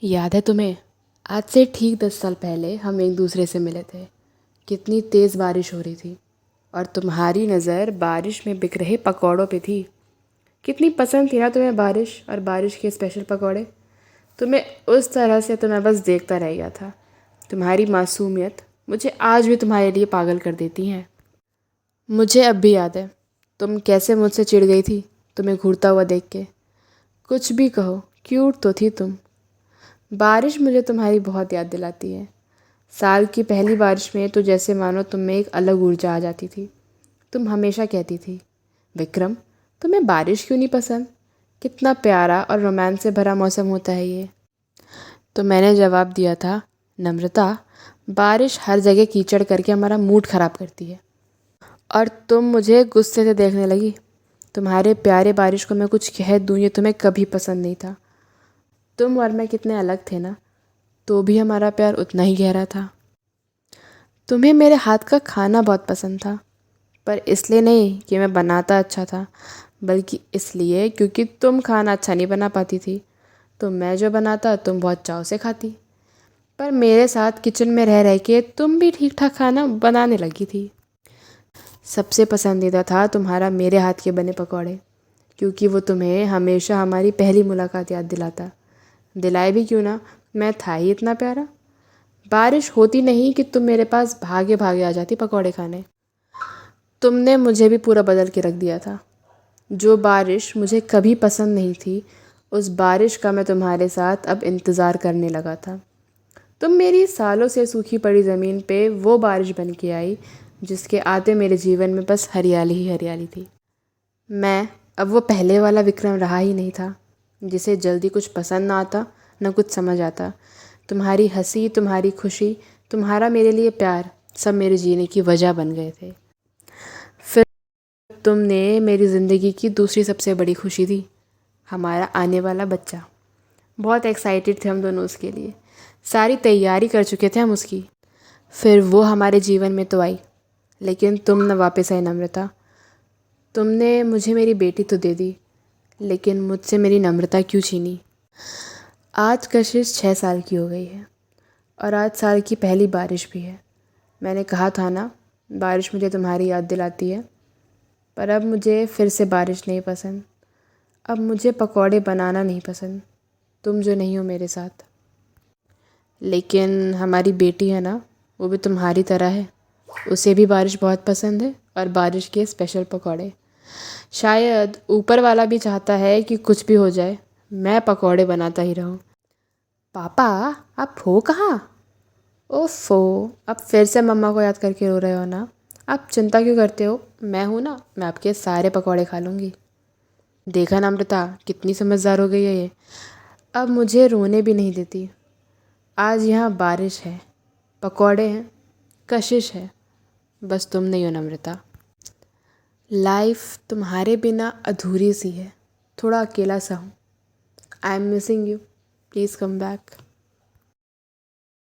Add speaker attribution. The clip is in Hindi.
Speaker 1: याद है तुम्हें? आज से ठीक 10 साल पहले हम एक दूसरे से मिले थे। कितनी तेज़ बारिश हो रही थी और तुम्हारी नज़र बारिश में बिक रहे पकौड़ों पे थी। कितनी पसंद थी ना तुम्हें बारिश और बारिश के स्पेशल पकौड़े। तुम्हें उस तरह से तो मैं बस देखता रह गया था। तुम्हारी मासूमियत मुझे आज भी तुम्हारे लिए पागल कर देती हैं। मुझे अब भी याद है तुम कैसे मुझसे चिढ़ गई थी तुम्हें घूरता हुआ देख के। कुछ भी कहो, क्यूट तो थी तुम। बारिश मुझे तुम्हारी बहुत याद दिलाती है। साल की पहली बारिश में तो जैसे मानो तुम में एक अलग ऊर्जा आ जाती थी। तुम हमेशा कहती थी, विक्रम तुम्हें बारिश क्यों नहीं पसंद? कितना प्यारा और रोमांस से भरा मौसम होता है ये। तो मैंने जवाब दिया था, नम्रता बारिश हर जगह कीचड़ करके हमारा मूड ख़राब करती है। और तुम मुझे गुस्से से देखने लगी। तुम्हारे प्यारे बारिश को मैं कुछ कह दूँ ये तुम्हें कभी पसंद नहीं था। तुम और मैं कितने अलग थे ना, तो भी हमारा प्यार उतना ही गहरा था। तुम्हें मेरे हाथ का खाना बहुत पसंद था, पर इसलिए नहीं कि मैं बनाता अच्छा था, बल्कि इसलिए क्योंकि तुम खाना अच्छा नहीं बना पाती थी। तो मैं जो बनाता तुम बहुत चाव से खाती। पर मेरे साथ किचन में रह रह के तुम भी ठीक ठाक खाना बनाने लगी थी। सबसे पसंदीदा था तुम्हारा मेरे हाथ के बने पकौड़े, क्योंकि वो तुम्हें हमेशा हमारी पहली मुलाकात याद दिलाता। दिलाए भी क्यों ना, मैं था ही इतना प्यारा। बारिश होती नहीं कि तुम मेरे पास भागे भागे आ जाती पकौड़े खाने। तुमने मुझे भी पूरा बदल के रख दिया था। जो बारिश मुझे कभी पसंद नहीं थी, उस बारिश का मैं तुम्हारे साथ अब इंतज़ार करने लगा था। तुम मेरी सालों से सूखी पड़ी ज़मीन पे वो बारिश बन के आई जिसके आते मेरे जीवन में बस हरियाली ही हरियाली थी। मैं अब वो पहले वाला विक्रम रहा ही नहीं था, जिसे जल्दी कुछ पसंद ना आता न कुछ समझ आता। तुम्हारी हंसी, तुम्हारी खुशी, तुम्हारा मेरे लिए प्यार सब मेरे जीने की वजह बन गए थे। फिर तुमने मेरी ज़िंदगी की दूसरी सबसे बड़ी खुशी दी, हमारा आने वाला बच्चा। बहुत एक्साइटेड थे हम दोनों उसके लिए। सारी तैयारी कर चुके थे हम उसकी। फिर वो हमारे जीवन में तो आई, लेकिन तुम न वापस आई नम्रता। तुमने मुझे मेरी बेटी तो दे दी, लेकिन मुझसे मेरी नम्रता क्यों छीनी? आज कशिश 6 साल की हो गई है और आज साल की पहली बारिश भी है। मैंने कहा था ना, बारिश मुझे तुम्हारी याद दिलाती है। पर अब मुझे फिर से बारिश नहीं पसंद। अब मुझे पकौड़े बनाना नहीं पसंद, तुम जो नहीं हो मेरे साथ। लेकिन हमारी बेटी है ना, वो भी तुम्हारी तरह है। उसे भी बारिश बहुत पसंद है और बारिश के स्पेशल पकौड़े। शायद ऊपर वाला भी चाहता है कि कुछ भी हो जाए, मैं पकौड़े बनाता ही रहूं। पापा, आप हो कहाँ? ओफो, अब फिर से मम्मा को याद करके रो रहे हो ना? आप चिंता क्यों करते हो, मैं हूँ ना, मैं आपके सारे पकौड़े खा लूँगी। देखा ना अमृता, कितनी समझदार हो गई है ये। अब मुझे रोने भी नहीं देती। आज यहाँ बारिश है, पकौड़े हैं, कशिश है, बस तुम नहीं हो नम्रता। लाइफ तुम्हारे बिना अधूरी सी है, थोड़ा अकेला सा हूँ। I am missing you, please come back.